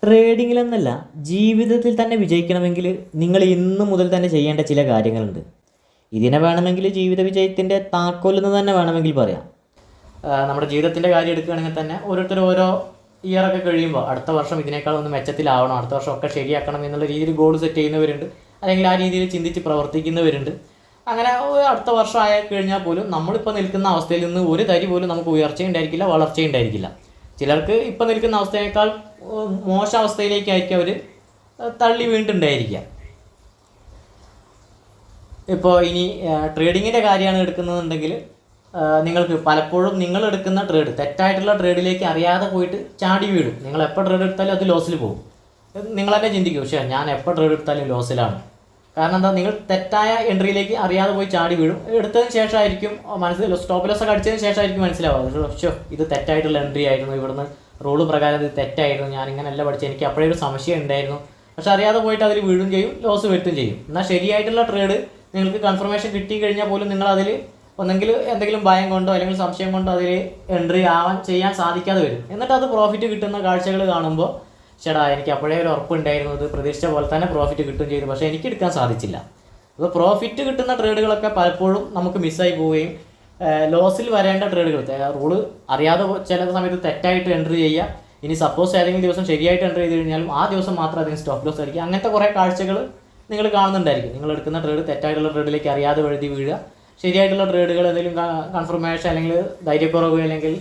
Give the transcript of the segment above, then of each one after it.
ട്രേഡിങ്ങിലെന്നല്ല, ജീവിതത്തിൽ തന്നെ വിജയിക്കണമെങ്കിൽ നിങ്ങൾ ഇന്ന് മുതൽ തന്നെ ചെയ്യേണ്ട ചില കാര്യങ്ങളുണ്ട്. ഇതിനെ വേണമെങ്കിൽ ജീവിത വിജയത്തിൻ്റെ താക്കോലെന്ന് തന്നെ വേണമെങ്കിൽ പറയാം. നമ്മുടെ ജീവിതത്തിൻ്റെ കാര്യം എടുക്കുകയാണെങ്കിൽ തന്നെ ഓരോരുത്തർ ഓരോ ഇയറൊക്കെ കഴിയുമ്പോൾ അടുത്ത വർഷം ഇതിനേക്കാൾ ഒന്ന് മെച്ചത്തിലാവണം, അടുത്ത വർഷം ഒക്കെ ശരിയാക്കണം എന്നുള്ള രീതിയിൽ ഗോൾ സെറ്റ് ചെയ്യുന്നവരുണ്ട്, അല്ലെങ്കിൽ ആ രീതിയിൽ ചിന്തിച്ച് പ്രവർത്തിക്കുന്നവരുണ്ട്. അങ്ങനെ അടുത്ത വർഷം ആയി കഴിഞ്ഞാൽ പോലും നമ്മളിപ്പോൾ നിൽക്കുന്ന അവസ്ഥയിൽ നിന്ന് ഒരു തരി പോലും നമുക്ക് ഉയർച്ചയുണ്ടായിരിക്കില്ല, വളർച്ചയുണ്ടായിരിക്കില്ല. ചിലർക്ക് ഇപ്പോൾ നിൽക്കുന്ന അവസ്ഥയേക്കാൾ മോശം അവസ്ഥയിലേക്കായിരിക്കും അവർ തള്ളി വീണിട്ടുണ്ടായിരിക്കുക. ഇപ്പോൾ ഇനി ട്രേഡിങ്ങിൻ്റെ കാര്യമാണ് എടുക്കുന്നതെന്നുണ്ടെങ്കിൽ നിങ്ങൾക്ക് പലപ്പോഴും നിങ്ങളെടുക്കുന്ന ട്രേഡ് തെറ്റായിട്ടുള്ള ട്രേഡിലേക്ക് അറിയാതെ പോയിട്ട് ചാടി വീഴും. നിങ്ങൾ എപ്പോൾ ട്രേഡ് എടുത്താലും അത് ലോസിൽ പോകും. നിങ്ങൾ തന്നെ ചിന്തിക്കും, പക്ഷേ ഞാൻ എപ്പോൾ ട്രേഡ് എടുത്താലും ലോസിലാണ്. കാരണം എന്താ, നിങ്ങൾ തെറ്റായ എൻട്രിയിലേക്ക് അറിയാതെ പോയി ചാടി വീഴും. എടുത്തതിന് ശേഷമായിരിക്കും മനസ്സിൽ സ്റ്റോപ്പ് ലോസ് ഒക്കെ അടിച്ചതിന് ശേഷമായിരിക്കും മനസ്സിലാവുക, പക്ഷേ ഇത് തെറ്റായിട്ടുള്ള എൻട്രി ആയിരുന്നു, ഇവിടുന്ന് റൂള് പ്രകാരം ഇത് തെറ്റായിരുന്നു, ഞാനിങ്ങനെയല്ല പഠിച്ചത്, എനിക്ക് അപ്പോഴേ ഒരു സംശയം ഉണ്ടായിരുന്നു. പക്ഷെ അറിയാതെ പോയിട്ട് അതിൽ വീഴും ചെയ്യും, ലോസ് വരുത്തും ചെയ്യും. എന്നാൽ ശരിയായിട്ടുള്ള ട്രേഡ് നിങ്ങൾക്ക് കൺഫർമേഷൻ കിട്ടി കഴിഞ്ഞാൽ പോലും നിങ്ങൾ അതിൽ ഒന്നെങ്കിൽ എന്തെങ്കിലും ഭയം കൊണ്ടോ അല്ലെങ്കിൽ സംശയം കൊണ്ടോ അതിൽ എൻട്രി ചെയ്യാൻ സാധിക്കാതെ വരും. എന്നിട്ട് അത് പ്രോഫിറ്റ് കിട്ടുന്ന കാഴ്ചകൾ കാണുമ്പോൾ ചേട്ടാ എനിക്ക് അപ്പോഴേ ഒരു ഉറപ്പുണ്ടായിരുന്നു, ഇത് പ്രതീക്ഷിച്ച പോലെ തന്നെ പ്രോഫിറ്റ് കിട്ടുകയും ചെയ്തു, പക്ഷേ എനിക്ക് എടുക്കാൻ സാധിച്ചില്ല. അപ്പോൾ പ്രോഫിറ്റ് കിട്ടുന്ന ട്രേഡുകളൊക്കെ പലപ്പോഴും നമുക്ക് മിസ്സായി പോവുകയും ലോസിൽ വരേണ്ട ട്രേഡുകൾ റൂള് അറിയാതെ ചില സമയത്ത് തെറ്റായിട്ട് എൻട്രി ചെയ്യുക. ഇനി സപ്പോസ് ഏതെങ്കിലും ദിവസം ശരിയായിട്ട് എൻട്രി ചെയ്ത് കഴിഞ്ഞാലും ആ ദിവസം മാത്രം അതിന് സ്റ്റോപ്പ് ലോസ് അടിക്കുക. അങ്ങനത്തെ കുറേ കാഴ്ചകൾ നിങ്ങൾ കാണുന്നുണ്ടായിരിക്കും. നിങ്ങൾ എടുക്കുന്ന ട്രേഡ് തെറ്റായിട്ടുള്ള ട്രേഡിലേക്ക് അറിയാതെ വഴുതി വീഴുക, ശരിയായിട്ടുള്ള ട്രേഡുകൾ എന്തെങ്കിലും കൺഫർമേഷൻ അല്ലെങ്കിൽ ധൈര്യക്കുറവ് അല്ലെങ്കിൽ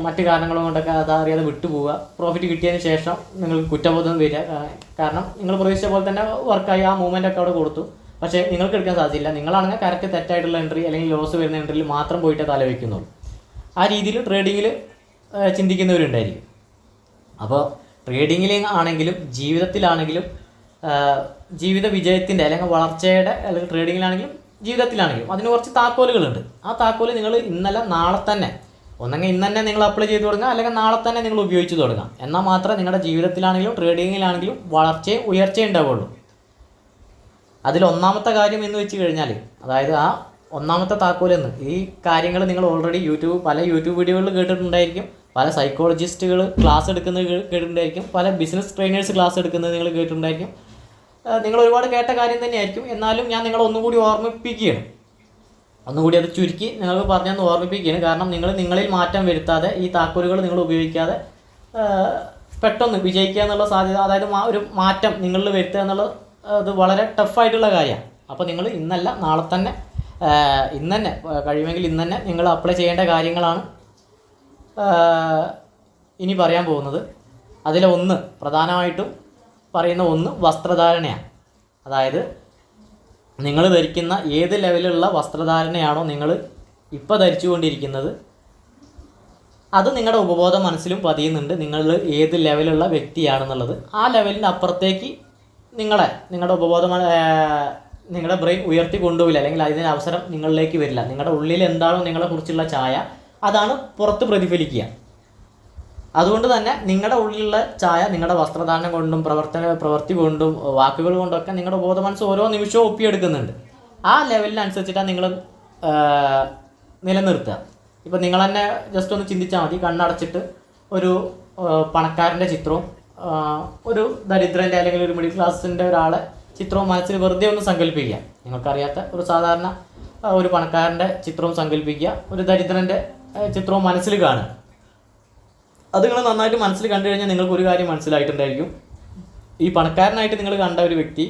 മറ്റു കാരണങ്ങൾ കൊണ്ടൊക്കെ അതറിയാതെ വിട്ടുപോവുക. പ്രോഫിറ്റ് കിട്ടിയതിന് ശേഷം നിങ്ങൾക്ക് കുറ്റബോധം വരിക, കാരണം നിങ്ങൾ പ്രതീക്ഷിച്ച പോലെ തന്നെ വർക്കായി, ആ മൂവ്മെൻ്റ് ഒക്കെ അവിടെ കൊടുത്തു, പക്ഷേ നിങ്ങൾക്ക് എടുക്കാൻ സാധിച്ചില്ല. നിങ്ങളാണെങ്കിൽ കറക്റ്റ് തെറ്റായിട്ടുള്ള എൻട്രി അല്ലെങ്കിൽ ലോസ് വരുന്ന എൻട്രിയിൽ മാത്രം പോയിട്ട് തല വയ്ക്കുന്നുള്ളൂ. ആ രീതിയിൽ ട്രേഡിങ്ങിൽ ചിന്തിക്കുന്നവരുണ്ടായിരിക്കും. അപ്പോൾ ട്രേഡിങ്ങിൽ ആണെങ്കിലും ജീവിതത്തിലാണെങ്കിലും ജീവിത വിജയത്തിൻ്റെ അല്ലെങ്കിൽ വളർച്ചയുടെ അല്ലെങ്കിൽ ട്രേഡിങ്ങിലാണെങ്കിലും ജീവിതത്തിലാണെങ്കിലും അതിന് കുറച്ച് താക്കോലുകളുണ്ട്. ആ താക്കോല് നിങ്ങൾ ഇന്നലെ നാളെ തന്നെ ഒന്നെങ്കിൽ ഇന്ന് തന്നെ നിങ്ങൾ അപ്ലൈ ചെയ്ത് തുടങ്ങുക, അല്ലെങ്കിൽ നാളെ തന്നെ നിങ്ങൾ ഉപയോഗിച്ച് തുടങ്ങാം. എന്നാൽ മാത്രമേ നിങ്ങളുടെ ജീവിതത്തിലാണെങ്കിലും ട്രേഡിങ്ങിലാണെങ്കിലും വളർച്ചയും ഉയർച്ചയും ഉണ്ടാവുള്ളൂ. അതിൽ ഒന്നാമത്തെ കാര്യം എന്ന് വെച്ച് കഴിഞ്ഞാൽ, അതായത് ആ ഒന്നാമത്തെ താക്കോലെന്ന് ഈ കാര്യങ്ങൾ നിങ്ങൾ ഓൾറെഡി പല യൂട്യൂബ് വീഡിയോകളിൽ കേട്ടിട്ടുണ്ടായിരിക്കും, പല സൈക്കോളജിസ്റ്റുകൾ ക്ലാസ് എടുക്കുന്നത് കേട്ടിട്ടുണ്ടായിരിക്കും, പല ബിസിനസ് ട്രെയിനേഴ്സ് ക്ലാസ് എടുക്കുന്നത് നിങ്ങൾ കേട്ടിട്ടുണ്ടായിരിക്കും. നിങ്ങൾ ഒരുപാട് കേട്ട കാര്യം തന്നെയായിരിക്കും. എന്നാലും ഞാൻ നിങ്ങളെ ഒന്നുകൂടി ഓർമ്മിപ്പിക്കുകയാണ്, ഒന്നുകൂടി അത് ചുരുക്കി നിങ്ങൾക്ക് പറഞ്ഞൊന്ന് ഓർമ്മിപ്പിക്കുകയാണ്. കാരണം നിങ്ങളിൽ മാറ്റം വരുത്താതെ ഈ താക്കോലുകൾ നിങ്ങൾ ഉപയോഗിക്കാതെ പെട്ടെന്ന് വിജയിക്കുക എന്നുള്ള സാധ്യത, അതായത് ഒരു മാറ്റം നിങ്ങളിൽ വരുത്തുക എന്നുള്ളത് അത് വളരെ ടഫായിട്ടുള്ള കാര്യമാണ്. അപ്പോൾ നിങ്ങൾ ഇന്നല്ല നാളെ തന്നെ ഇന്ന് തന്നെ കഴിയുമെങ്കിൽ ഇന്ന് തന്നെ നിങ്ങൾ അപ്ലൈ ചെയ്യേണ്ട കാര്യങ്ങളാണ് ഇനി പറയാൻ പോകുന്നത്. അതിലെ പ്രധാനമായിട്ടും പറയുന്ന വസ്ത്രധാരണയാണ്. അതായത് നിങ്ങൾ ധരിക്കുന്ന ഏത് ലെവലിലുള്ള വസ്ത്രധാരണയാണോ നിങ്ങൾ ഇപ്പോൾ ധരിച്ചുകൊണ്ടിരിക്കുന്നത്, അത് നിങ്ങളുടെ ഉപബോധ മനസ്സിലും പതിയുന്നുണ്ട് നിങ്ങൾ ഏത് ലെവലുള്ള വ്യക്തിയാണെന്നുള്ളത്. ആ ലെവലിൻ്റെ അപ്പുറത്തേക്ക് നിങ്ങളുടെ നിങ്ങളുടെ ബ്രെയിൻ ഉയർത്തി കൊണ്ടുപോയില്ല, അല്ലെങ്കിൽ അതിന് അവസരം നിങ്ങളിലേക്ക് വരില്ല. നിങ്ങളുടെ ഉള്ളിൽ എന്താണോ നിങ്ങളെക്കുറിച്ചുള്ള ഛായ, അതാണ് പുറത്ത് പ്രതിഫലിക്കുക. അതുകൊണ്ട് തന്നെ നിങ്ങളുടെ ഉള്ളിലുള്ള ഛായ നിങ്ങളുടെ വസ്ത്രധാരണം കൊണ്ടും പ്രവൃത്തി കൊണ്ടും വാക്കുകൾ കൊണ്ടൊക്കെ നിങ്ങളുടെ ബോധ മനസ്സ് ഓരോ നിമിഷവും ഒപ്പിയെടുക്കുന്നുണ്ട്. ആ ലെവലിനനുസരിച്ചിട്ടാണ് നിങ്ങൾ നിലനിർത്തുക. ഇപ്പോൾ നിങ്ങൾ തന്നെ ജസ്റ്റ് ഒന്ന് ചിന്തിച്ചാൽ മതി. കണ്ണടച്ചിട്ട് ഒരു പണക്കാരൻ്റെ ചിത്രവും ഒരു ദരിദ്രൻ്റെ അല്ലെങ്കിൽ ഒരു മിഡിൽ ക്ലാസ്സിൻ്റെ ഒരാളെ ചിത്രവും മനസ്സിൽ വെറുതെ ഒന്ന് സങ്കല്പിക്കുക. നിങ്ങൾക്കറിയാത്ത ഒരു സാധാരണ ഒരു പണക്കാരൻ്റെ ചിത്രവും സങ്കല്പിക്കുക, ഒരു ദരിദ്രൻ്റെ ചിത്രവും മനസ്സിൽ കാണുക. അത് നിങ്ങൾ നന്നായിട്ട് മനസ്സിൽ കണ്ടു കഴിഞ്ഞാൽ നിങ്ങൾക്ക് ഒരു കാര്യം മനസ്സിലായിട്ടുണ്ടായിരിക്കും. ഈ പണക്കാരനായിട്ട് നിങ്ങൾ കണ്ട ഒരു വ്യക്തി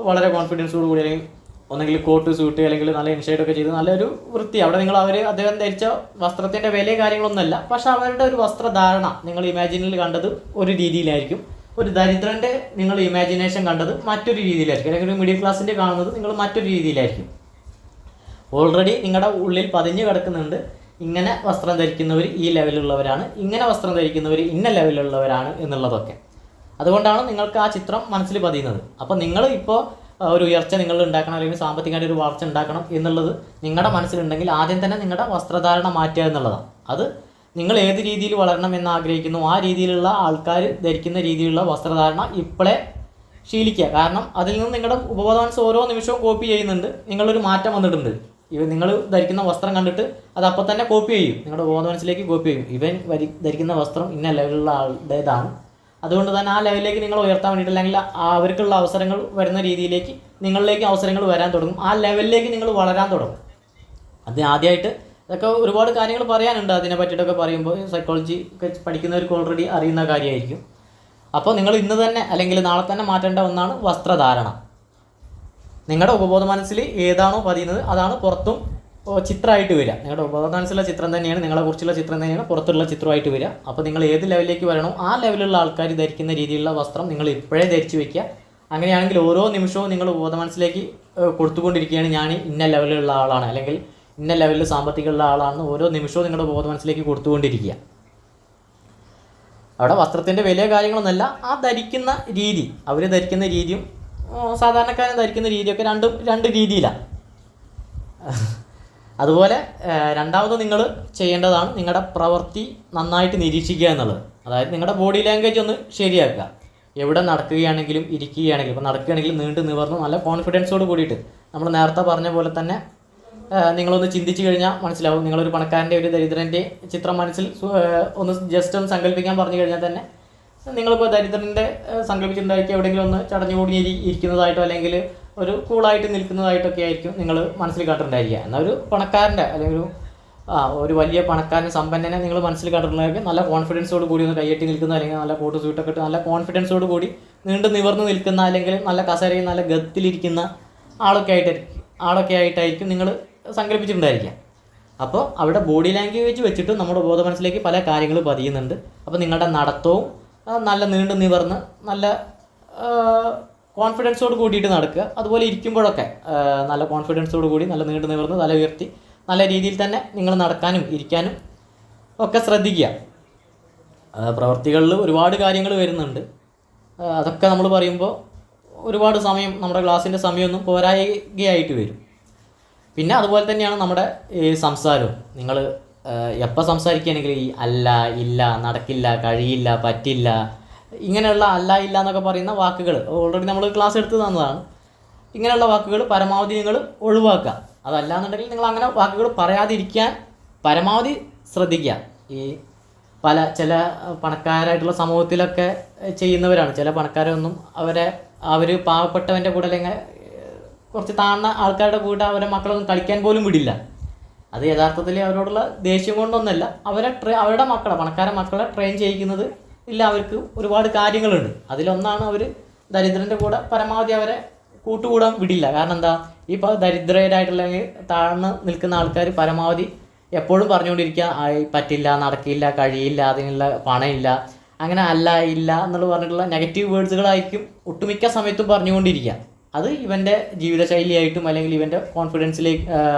വളരെ കോൺഫിഡൻസോട് കൂടി, അല്ലെങ്കിൽ ഒന്നെങ്കിൽ കോട്ട് സൂട്ട് അല്ലെങ്കിൽ നല്ല ഇൻഷൈഡൊക്കെ ചെയ്ത് നല്ലൊരു വൃത്തി, അവിടെ അദ്ദേഹം ധരിച്ച വസ്ത്രത്തിൻ്റെ വില കാര്യങ്ങളൊന്നുമല്ല, പക്ഷെ അവരുടെ ഒരു വസ്ത്രധാരണ നിങ്ങൾ ഇമാജിനിൽ കണ്ടത് ഒരു രീതിയിലായിരിക്കും, ഒരു ദരിദ്രൻ്റെ നിങ്ങൾ ഇമാജിനേഷൻ കണ്ടത് മറ്റൊരു രീതിയിലായിരിക്കും, അല്ലെങ്കിൽ ഒരു മിഡിൽ ക്ലാസ്സിൻ്റെ കാണുന്നത് നിങ്ങൾ മറ്റൊരു രീതിയിലായിരിക്കും. ഓൾറെഡി നിങ്ങളുടെ ഉള്ളിൽ പതിഞ്ഞു കിടക്കുന്നുണ്ട്, ഇങ്ങനെ വസ്ത്രം ധരിക്കുന്നവർ ഈ ലെവലിലുള്ളവരാണ്, ഇങ്ങനെ വസ്ത്രം ധരിക്കുന്നവർ ഇന്ന ലെവലിലുള്ളവരാണ് എന്നുള്ളതൊക്കെ. അതുകൊണ്ടാണ് നിങ്ങൾക്ക് ആ ചിത്രം മനസ്സിൽ പതിയുന്നത്. അപ്പോൾ നിങ്ങൾ ഇപ്പോൾ ഒരു ഉയർച്ച നിങ്ങൾ ഉണ്ടാക്കണം, അല്ലെങ്കിൽ സാമ്പത്തികമായിട്ട് ഒരു വളർച്ച ഉണ്ടാക്കണം എന്നുള്ളത് നിങ്ങളുടെ മനസ്സിലുണ്ടെങ്കിൽ ആദ്യം തന്നെ നിങ്ങളുടെ വസ്ത്രധാരണ മാറ്റുക എന്നുള്ളതാണ്. അത് നിങ്ങൾ ഏത് രീതിയിൽ വളരണം എന്ന് ആഗ്രഹിക്കുന്നു ആ രീതിയിലുള്ള ആൾക്കാർ ധരിക്കുന്ന രീതിയിലുള്ള വസ്ത്രധാരണ ഇപ്പോഴേ ശീലിക്കുക. കാരണം അതിൽ നിന്ന് നിങ്ങളുടെ ഉപബോധ മനസ്സ് ഓരോ നിമിഷവും കോപ്പി ചെയ്യുന്നുണ്ട്. നിങ്ങളൊരു മാറ്റം വന്നിട്ടുണ്ട്. നിങ്ങൾ ധരിക്കുന്ന വസ്ത്രം കണ്ടിട്ട് അത് അപ്പം തന്നെ കോപ്പി ചെയ്യും, നിങ്ങളുടെ ബോധ മനസ്സിലേക്ക് കോപ്പി ചെയ്യും. ഇവൻ ധരിക്കുന്ന വസ്ത്രം ഇന്ന ലെവലിലുള്ള ആളുടേതാണ്, അതുകൊണ്ട് തന്നെ ആ ലെവലിലേക്ക് നിങ്ങൾ ഉയർത്താൻ വേണ്ടിയിട്ട്, അല്ലെങ്കിൽ അവർക്കുള്ള അവസരങ്ങൾ വരുന്ന രീതിയിലേക്ക് നിങ്ങളിലേക്ക് അവസരങ്ങൾ വരാൻ തുടങ്ങും. ആ ലെവലിലേക്ക് നിങ്ങൾ വളരാൻ തുടങ്ങും. അത് ആദ്യമായിട്ട് ഇതൊക്കെ ഒരുപാട് കാര്യങ്ങൾ പറയാനുണ്ട്. അതിനെ പറ്റിയിട്ടൊക്കെ പറയുമ്പോൾ സൈക്കോളജി ഒക്കെ പഠിക്കുന്നവർക്ക് ഓൾറെഡി അറിയുന്ന കാര്യമായിരിക്കും. അപ്പോൾ നിങ്ങൾ ഇന്ന് തന്നെ അല്ലെങ്കിൽ നാളെ തന്നെ മാറ്റേണ്ട ഒന്നാണ് വസ്ത്രധാരണം. നിങ്ങളുടെ ഉപബോധ മനസ്സിൽ ഏതാണോ പതിയുന്നത് അതാണ് പുറത്തും ചിത്രമായിട്ട് വരിക. നിങ്ങളുടെ ഉപബോധ മനസ്സിലുള്ള ചിത്രം തന്നെയാണ്, നിങ്ങളെക്കുറിച്ചുള്ള ചിത്രം തന്നെയാണ് പുറത്തുള്ള ചിത്രമായിട്ട് വരിക. അപ്പോൾ നിങ്ങൾ ഏത് ലെവലിലേക്ക് വരണോ ആ ലെവലിലുള്ള ആൾക്കാർ ധരിക്കുന്ന രീതിയിലുള്ള വസ്ത്രം നിങ്ങൾ ഇപ്പോഴേ ധരിച്ചു വയ്ക്കുക. അങ്ങനെയാണെങ്കിൽ ഓരോ നിമിഷവും നിങ്ങൾ ഉപബോധ മനസ്സിലേക്ക് കൊടുത്തുകൊണ്ടിരിക്കുകയാണ്, ഞാൻ ഇന്ന ലെവലിലുള്ള ആളാണ്, അല്ലെങ്കിൽ ഇന്ന ലെവലിൽ സാമ്പത്തികമുള്ള ആളാണെന്ന് ഓരോ നിമിഷവും നിങ്ങളുടെ ഉപബോധ മനസ്സിലേക്ക് കൊടുത്തുകൊണ്ടിരിക്കുക. അവിടെ വസ്ത്രത്തിൻ്റെ വലിയ കാര്യങ്ങളൊന്നുമല്ല, ആ ധരിക്കുന്ന രീതി, അവർ ധരിക്കുന്ന രീതിയും സാധാരണക്കാരൻ ധരിക്കുന്ന രീതിയൊക്കെ രണ്ട് രീതിയിലാണ്. അതുപോലെ രണ്ടാമത് നിങ്ങൾ ചെയ്യേണ്ടതാണ് നിങ്ങളുടെ പ്രവൃത്തി നന്നായിട്ട് നിരീക്ഷിക്കുക എന്നുള്ളത്. അതായത് നിങ്ങളുടെ ബോഡി ലാംഗ്വേജ് ഒന്ന് ശരിയാക്കുക. എവിടെ നടക്കുകയാണെങ്കിലും ഇരിക്കുകയാണെങ്കിലും, ഇപ്പോൾ നടക്കുകയാണെങ്കിലും നീണ്ടു നിവർന്ന് നല്ല കോൺഫിഡൻസോട് കൂടിയിട്ട്, നമ്മൾ നേരത്തെ പറഞ്ഞ പോലെ തന്നെ നിങ്ങളൊന്ന് ചിന്തിച്ച് കഴിഞ്ഞാൽ മനസ്സിലാവും. നിങ്ങളൊരു പണക്കാരൻ്റെ ഒരു ദരിദ്രൻ്റെ ചിത്രം മനസ്സിൽ ഒന്ന് ജസ്റ്റ് ഒന്ന് സങ്കല്പിക്കാൻ പറഞ്ഞു കഴിഞ്ഞാൽ തന്നെ നിങ്ങളിപ്പോൾ ദരിദ്രൻ്റെ സങ്കല്പിച്ചിട്ടുണ്ടായിരിക്കും എവിടെയെങ്കിലും ഒന്ന് ചടഞ്ഞുകൂടി ഇരിക്കുന്നതായിട്ടോ അല്ലെങ്കിൽ ഒരു കൂളായിട്ട് നിൽക്കുന്നതായിട്ടൊക്കെ ആയിരിക്കും നിങ്ങൾ മനസ്സിൽ കണ്ടിട്ടുണ്ടായിരിക്കുക. എന്നാൽ ഒരു പണക്കാരൻ്റെ അല്ലെങ്കിൽ ഒരു വലിയ പണക്കാരൻ സമ്പന്നനെ നിങ്ങൾ മനസ്സിൽ കണ്ടിട്ടുണ്ടായിരിക്കും നല്ല കോൺഫിഡൻസോട് കൂടി ഒന്ന് കൈയ്യട്ടി നിൽക്കുന്ന, അല്ലെങ്കിൽ നല്ല കോട്ട് സൂട്ടൊക്കെ ഇട്ട് നല്ല കോൺഫിഡൻസോട് കൂടി നീണ്ടു നിവർന്ന് നിൽക്കുന്ന, അല്ലെങ്കിൽ നല്ല കസേരയിൽ നല്ല ഗത്തിലിരിക്കുന്ന ആളൊക്കെ ആയിട്ടായിരിക്കും നിങ്ങൾ സങ്കല്പിച്ചിട്ടുണ്ടായിരിക്കുക. അപ്പോൾ അവിടെ ബോഡി ലാംഗ്വേജ് വെച്ചിട്ട് നമ്മുടെ ബോധ മനസ്സിലേക്ക് പല കാര്യങ്ങൾ പതിയുന്നുണ്ട്. അപ്പോൾ നിങ്ങളുടെ നടത്തവും നല്ല നീണ്ടു നിവർന്ന് നല്ല കോൺഫിഡൻസോട് കൂടിയിട്ട് നടക്കുക. അതുപോലെ ഇരിക്കുമ്പോഴൊക്കെ നല്ല കോൺഫിഡൻസോട് കൂടി നല്ല നീണ്ടു നിവർന്ന് തല ഉയർത്തി നല്ല രീതിയിൽ തന്നെ നിങ്ങൾ നടക്കാനും ഇരിക്കാനും ഒക്കെ ശ്രദ്ധിക്കുക. പ്രവൃത്തികളിൽ ഒരുപാട് കാര്യങ്ങൾ വരുന്നുണ്ട്. അതൊക്കെ നമ്മൾ പറയുമ്പോൾ ഒരുപാട് സമയം, നമ്മുടെ ക്ലാസ്സിൻ്റെ സമയമൊന്നും പോരായികയായിട്ട് വരും. പിന്നെ അതുപോലെ തന്നെയാണ് നമ്മുടെ ഈ സംസാരവും. നിങ്ങൾ എപ്പോൾ സംസാരിക്കുകയാണെങ്കിൽ ഈ അല്ല, ഇല്ല, നടക്കില്ല, കഴിയില്ല, പറ്റില്ല, ഇങ്ങനെയുള്ള അല്ല, ഇല്ല എന്നൊക്കെ പറയുന്ന വാക്കുകൾ ഓൾറെഡി നമ്മൾ ക്ലാസ് എടുത്ത് തന്നതാണ്. ഇങ്ങനെയുള്ള വാക്കുകൾ പരമാവധി നിങ്ങൾ ഒഴിവാക്കുക. അതല്ല എന്നുണ്ടെങ്കിൽ നിങ്ങൾ അങ്ങനെ വാക്കുകൾ പറയാതിരിക്കാൻ പരമാവധി ശ്രദ്ധിക്കുക. ഈ ചില പണക്കാരായിട്ടുള്ള സമൂഹത്തിലൊക്കെ ചെയ്യുന്നവരാണ്. ചില പണക്കാരൊന്നും അവർ പാവപ്പെട്ടവൻ്റെ കൂടെ അല്ലെങ്കിൽ കുറച്ച് താഴ്ന്ന ആൾക്കാരുടെ കൂടെ അവരെ മക്കളൊന്നും കളിക്കാൻ പോലും വിടില്ല. അത് യഥാർത്ഥത്തിൽ അവരോടുള്ള ദേഷ്യം കൊണ്ടൊന്നുമല്ല, അവരുടെ പണക്കാരെ മക്കളെ ട്രെയിൻ ചെയ്യിക്കുന്നത് ഇല്ല. അവർക്ക് ഒരുപാട് കാര്യങ്ങളുണ്ട്. അതിലൊന്നാണ് അവർ ദരിദ്രൻ്റെ കൂടെ പരമാവധി അവരെ കൂട്ടുകൂടാൻ വിടില്ല. കാരണം എന്താ, ഇപ്പോൾ ദരിദ്രരായിട്ടുള്ള താഴ്ന്ന് നിൽക്കുന്ന ആൾക്കാർ പരമാവധി എപ്പോഴും പറഞ്ഞുകൊണ്ടിരിക്കുക പറ്റില്ല, നടക്കില്ല, കഴിയില്ല, അതിനുള്ള പണമില്ല, അങ്ങനെ അല്ല, ഇല്ല എന്നുള്ള പറഞ്ഞിട്ടുള്ള നെഗറ്റീവ് വേർഡ്സുകളായിരിക്കും ഒട്ടുമിക്ക സമയത്തും പറഞ്ഞുകൊണ്ടിരിക്കുക. അത് ഇവൻ്റെ ജീവിതശൈലിയായിട്ടും അല്ലെങ്കിൽ ഇവൻ്റെ കോൺഫിഡൻസിലേക്ക്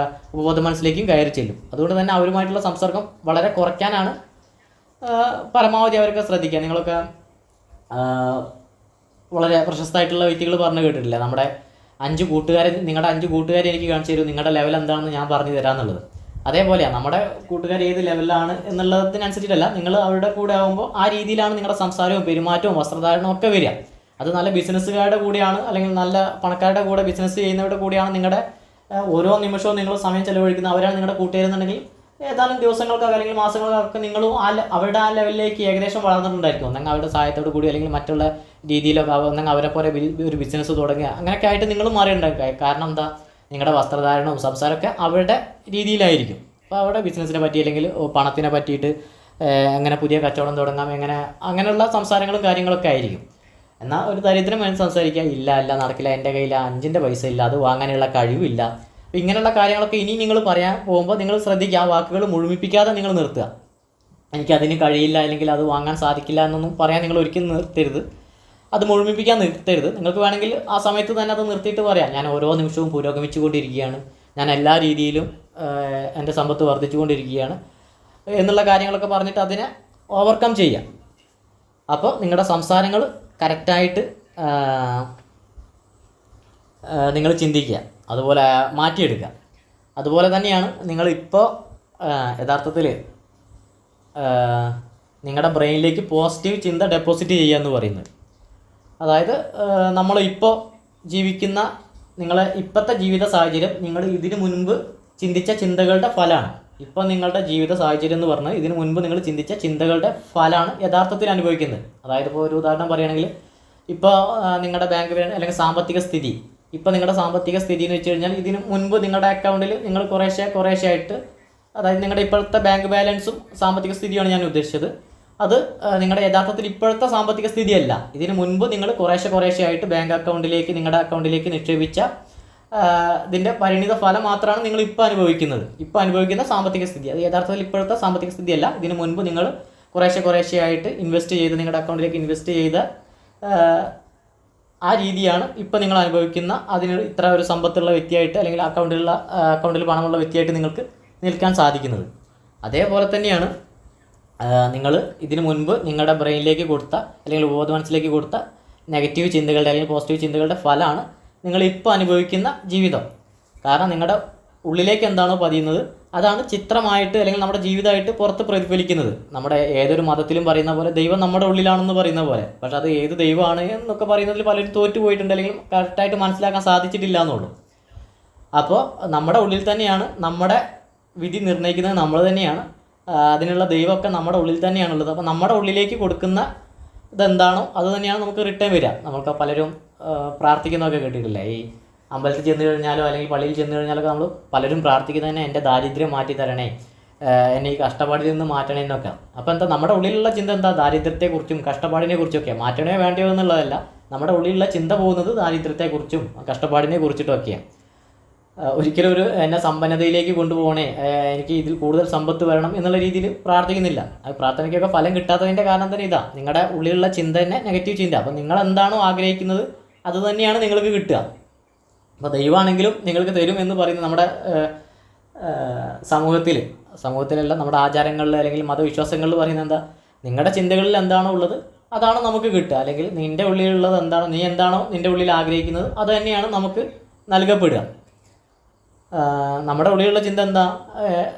ഉപബോധ മനസ്സിലേക്കും കയറി ചെല്ലും. അതുകൊണ്ട് തന്നെ അവരുമായിട്ടുള്ള സംസർഗം വളരെ കുറയ്ക്കാനാണ് പരമാവധി അവരൊക്കെ ശ്രദ്ധിക്കുക. നിങ്ങളൊക്കെ വളരെ പ്രശസ്തമായിട്ടുള്ള വ്യക്തികൾ പറഞ്ഞു കേട്ടിട്ടില്ല, നിങ്ങളുടെ 5 കൂട്ടുകാരെ എനിക്ക് കാണിച്ചു തരും, നിങ്ങളുടെ ലെവൽ എന്താണെന്ന് ഞാൻ പറഞ്ഞു തരാമെന്നുള്ളത്. അതേപോലെയാണ് നമ്മുടെ കൂട്ടുകാർ ഏത് ലെവലിലാണ് എന്നുള്ളതിനനുസരിച്ചിട്ടല്ല, നിങ്ങൾ അവരുടെ കൂടെ ആകുമ്പോൾ ആ രീതിയിലാണ് നിങ്ങളുടെ സംസാരവും പെരുമാറ്റവും വസ്ത്രധാരണവും ഒക്കെ വരിക. അത് നല്ല ബിസിനസ്സുകാരുടെ കൂടെയാണ്, അല്ലെങ്കിൽ നല്ല പണക്കാരുടെ കൂടെ ബിസിനസ് ചെയ്യുന്നവരുടെ കൂടെയാണ് നിങ്ങളുടെ ഓരോ നിമിഷവും നിങ്ങൾ സമയം ചെലവഴിക്കുന്നത്. അവരാണ് നിങ്ങളുടെ കൂട്ടുകാരെന്നുണ്ടെങ്കിൽ ഏതാനും ദിവസങ്ങൾക്കൊക്കെ അല്ലെങ്കിൽ മാസങ്ങൾക്കൊക്കെ നിങ്ങളും അവരുടെ ആ ലെവലിലേക്ക് ഏകദേശം വളർന്നിട്ടുണ്ടായിരിക്കും. ഒന്നെങ്കിൽ അവരുടെ സഹായത്തോടു കൂടി അല്ലെങ്കിൽ മറ്റുള്ള രീതിയിലൊക്കെ ഒന്നെങ്കിൽ അവരെ പോലെ ഒരു ബിസിനസ് തുടങ്ങുക, അങ്ങനെയൊക്കെ ആയിട്ട് നിങ്ങൾ മാറിയിട്ടുണ്ടാക്കുക. കാരണം എന്താ, നിങ്ങളുടെ വസ്ത്രധാരണവും സംസാരമൊക്കെ അവരുടെ രീതിയിലായിരിക്കും. അപ്പോൾ അവരുടെ ബിസിനസ്സിനെ പറ്റി അല്ലെങ്കിൽ പണത്തിനെ പറ്റിയിട്ട് എങ്ങനെ പുതിയ കച്ചവടം തുടങ്ങാം, അങ്ങനെയുള്ള സംസാരങ്ങളും കാര്യങ്ങളൊക്കെ ആയിരിക്കും. എന്നാൽ ഒരു ദരിദ്രം വേണ്ടി സംസാരിക്കുക, ഇല്ല, നടക്കില്ല, എൻ്റെ കയ്യിൽ 5 പൈസ ഇല്ല, അത് വാങ്ങാനുള്ള കഴിവില്ല. അപ്പോൾ ഇങ്ങനെയുള്ള കാര്യങ്ങളൊക്കെ ഇനി നിങ്ങൾ പറയാൻ പോകുമ്പോൾ നിങ്ങൾ ശ്രദ്ധിക്കുക, ആ വാക്കുകൾ മുഴുമിപ്പിക്കാതെ നിങ്ങൾ നിർത്തുക. എനിക്കതിന് കഴിയില്ല അല്ലെങ്കിൽ അത് വാങ്ങാൻ സാധിക്കില്ല എന്നൊന്നും പറയാൻ നിങ്ങൾ ഒരിക്കലും നിർത്തരുത്. അത് മുഴുമിപ്പിക്കാൻ നിർത്തരുത്. നിങ്ങൾക്ക് വേണമെങ്കിൽ ആ സമയത്ത് തന്നെ അത് നിർത്തിയിട്ട് പറയാം, ഞാൻ ഓരോ നിമിഷവും പുരോഗമിച്ചു കൊണ്ടിരിക്കുകയാണ്, ഞാൻ എല്ലാ രീതിയിലും എൻ്റെ സമ്പത്ത് വർദ്ധിച്ചു കൊണ്ടിരിക്കുകയാണ് എന്നുള്ള കാര്യങ്ങളൊക്കെ പറഞ്ഞിട്ട് അതിനെ ഓവർകം ചെയ്യാം. അപ്പോൾ നിങ്ങളുടെ സംസാരങ്ങൾ കറക്റ്റായിട്ട് നിങ്ങൾ ചിന്തിക്കുക, അതുപോലെ മാറ്റിയെടുക്കുക. അതുപോലെ തന്നെയാണ് നിങ്ങളിപ്പോൾ യഥാർത്ഥത്തിൽ നിങ്ങളുടെ ബ്രെയിനിലേക്ക് പോസിറ്റീവ് ചിന്ത ഡെപ്പോസിറ്റ് ചെയ്യുക എന്ന് പറയുന്നത്. അതായത് നമ്മളിപ്പോൾ ജീവിക്കുന്ന നിങ്ങളെ ഇപ്പോഴത്തെ ജീവിത സാഹചര്യം നിങ്ങൾ ഇതിനു മുൻപ് ചിന്തിച്ച ചിന്തകളുടെ ഫലമാണ്. ഇപ്പം നിങ്ങളുടെ ജീവിത സാഹചര്യം എന്ന് പറഞ്ഞാൽ ഇതിന് മുൻപ് നിങ്ങൾ ചിന്തിച്ച ചിന്തകളുടെ ഫലമാണ് യഥാർത്ഥത്തിൽ അനുഭവിക്കുന്നത്. അതായത് ഇപ്പോൾ ഒരു ഉദാഹരണം പറയുകയാണെങ്കിൽ, ഇപ്പോൾ നിങ്ങളുടെ ബാങ്ക് അല്ലെങ്കിൽ സാമ്പത്തിക സ്ഥിതി, ഇപ്പോൾ നിങ്ങളുടെ സാമ്പത്തിക സ്ഥിതി എന്ന് വെച്ച് കഴിഞ്ഞാൽ ഇതിന് മുൻപ് നിങ്ങളുടെ അക്കൗണ്ടിൽ നിങ്ങൾ കുറേശ്ശെ ആയിട്ട്, അതായത് നിങ്ങളുടെ ഇപ്പോഴത്തെ ബാങ്ക് ബാലൻസും സാമ്പത്തിക സ്ഥിതിയാണ് ഞാൻ ഉദ്ദേശിച്ചത്, അത് നിങ്ങളുടെ യഥാർത്ഥത്തിൽ ഇപ്പോഴത്തെ സാമ്പത്തിക സ്ഥിതിയല്ല. ഇതിന് മുൻപ് നിങ്ങൾ കുറേശ്ശെ ആയിട്ട് ബാങ്ക് അക്കൗണ്ടിലേക്ക്, നിങ്ങളുടെ അക്കൗണ്ടിലേക്ക് നിക്ഷേപിച്ച ഇതിൻ്റെ പരിണിത ഫലം മാത്രമാണ് നിങ്ങൾ ഇപ്പോൾ അനുഭവിക്കുന്ന സാമ്പത്തിക സ്ഥിതി. അത് യഥാർത്ഥത്തിൽ ഇപ്പോഴത്തെ സാമ്പത്തിക സ്ഥിതിയല്ല. ഇതിന് മുൻപ് നിങ്ങൾ കുറേശ്ശെ ആയിട്ട് ഇൻവെസ്റ്റ് ചെയ്ത്, നിങ്ങളുടെ അക്കൗണ്ടിലേക്ക് ഇൻവെസ്റ്റ് ചെയ്ത ആ രീതിയാണ് ഇപ്പോൾ നിങ്ങൾ അനുഭവിക്കുന്ന, അതിന് ഇത്ര ഒരു സമ്പത്തുള്ള വ്യക്തിയായിട്ട് അല്ലെങ്കിൽ അക്കൗണ്ടിൽ പണമുള്ള വ്യക്തിയായിട്ട് നിങ്ങൾക്ക് നിൽക്കാൻ സാധിക്കുന്നത്. അതേപോലെ തന്നെയാണ് നിങ്ങൾ ഇതിന് മുൻപ് നിങ്ങളുടെ ബ്രെയിനിലേക്ക് കൊടുത്ത അല്ലെങ്കിൽ ഉപബോധ മനസ്സിലേക്ക് കൊടുത്ത നെഗറ്റീവ് ചിന്തകളുടെ അല്ലെങ്കിൽ പോസിറ്റീവ് ചിന്തകളുടെ ഫലമാണ് നിങ്ങൾ ഇപ്പോൾ അനുഭവിക്കുന്ന ജീവിതം. കാരണം നിങ്ങളുടെ ഉള്ളിലേക്ക് എന്താണോ പതിയുന്നത് അതാണ് ചിത്രമായിട്ട് അല്ലെങ്കിൽ നമ്മുടെ ജീവിതമായിട്ട് പുറത്ത് പ്രതിഫലിക്കുന്നത്. നമ്മുടെ ഏതൊരു മതത്തിലും പറയുന്ന പോലെ ദൈവം നമ്മുടെ ഉള്ളിലാണെന്ന് പറയുന്ന പോലെ. പക്ഷെ അത് ഏത് ദൈവമാണ് എന്നൊക്കെ പറയുന്നതിൽ പലരും തോറ്റുപോയിട്ടുണ്ട്, അല്ലെങ്കിൽ കറക്റ്റായിട്ട് മനസ്സിലാക്കാൻ സാധിച്ചിട്ടില്ല എന്നുള്ളൂ. അപ്പോൾ നമ്മുടെ ഉള്ളിൽ തന്നെയാണ് നമ്മുടെ വിധി നിർണ്ണയിക്കുന്നത്, നമ്മൾ തന്നെയാണ്. അതിനുള്ള ദൈവമൊക്കെ നമ്മുടെ ഉള്ളിൽ തന്നെയാണുള്ളത്. അപ്പോൾ നമ്മുടെ ഉള്ളിലേക്ക് കൊടുക്കുന്ന ഇതെന്താണോ അത് തന്നെയാണ് നമുക്ക് റിട്ടേൺ വരിക. നമുക്ക് പലരും പ്രാർത്ഥിക്കുന്നതൊക്കെ കേട്ടിട്ടില്ലേ, ഈ അമ്പലത്തിൽ ചെന്ന് കഴിഞ്ഞാലോ അല്ലെങ്കിൽ പള്ളിയിൽ ചെന്ന് കഴിഞ്ഞാലൊക്കെ നമ്മൾ പലരും പ്രാർത്ഥിക്കുന്നത് തന്നെ എൻ്റെ ദാരിദ്ര്യം മാറ്റി തരണേ, എന്നെ ഈ കഷ്ടപ്പാടിൽ നിന്ന് മാറ്റണേ എന്നൊക്കെ. അപ്പോൾ എന്താ നമ്മുടെ ഉള്ളിലുള്ള ചിന്ത എന്താ? ദാരിദ്ര്യത്തെക്കുറിച്ചും കഷ്ടപ്പാടിനെ കുറിച്ചൊക്കെ. മാറ്റണേ വേണ്ടിയോ എന്നുള്ളതല്ല, നമ്മുടെ ഉള്ളിലുള്ള ചിന്ത പോകുന്നത് ദാരിദ്ര്യത്തെക്കുറിച്ചും കഷ്ടപ്പാടിനെ കുറിച്ചിട്ടൊക്കെയാണ്. ഒരിക്കലും എന്നെ സമ്പന്നതയിലേക്ക് കൊണ്ടുപോകണേ, എനിക്ക് ഇതിൽ കൂടുതൽ സമ്പത്ത് വരണം എന്നുള്ള രീതിയിൽ പ്രാർത്ഥിക്കുന്നില്ല. അത് പ്രാർത്ഥനയ്ക്കൊക്കെ ഫലം കിട്ടാത്തതിൻ്റെ കാരണം തന്നെ ഇതാ, നിങ്ങളുടെ ഉള്ളിലുള്ള ചിന്ത തന്നെ നെഗറ്റീവ് ചിന്ത. അപ്പോൾ നിങ്ങൾ എന്താണോ ആഗ്രഹിക്കുന്നത് അത് തന്നെയാണ് നിങ്ങൾക്ക് കിട്ടുക. അപ്പോൾ ദൈവമാണെങ്കിലും നിങ്ങൾക്ക് തരും എന്ന് പറയുന്നത് നമ്മുടെ സമൂഹത്തിലല്ല, നമ്മുടെ ആചാരങ്ങളിൽ അല്ലെങ്കിൽ മതവിശ്വാസങ്ങളിൽ പറയുന്നത് എന്താ? നിങ്ങളുടെ ചിന്തകളിൽ എന്താണോ ഉള്ളത് അതാണ് നമുക്ക് കിട്ടുക. അല്ലെങ്കിൽ നിൻ്റെ ഉള്ളിലുള്ളത് എന്താണോ, നീ എന്താണോ നിൻ്റെ ഉള്ളിൽ ആഗ്രഹിക്കുന്നത് അത് തന്നെയാണ് നമുക്ക് നൽകപ്പെടുക. നമ്മുടെ ഉള്ളിലുള്ള ചിന്ത എന്താ?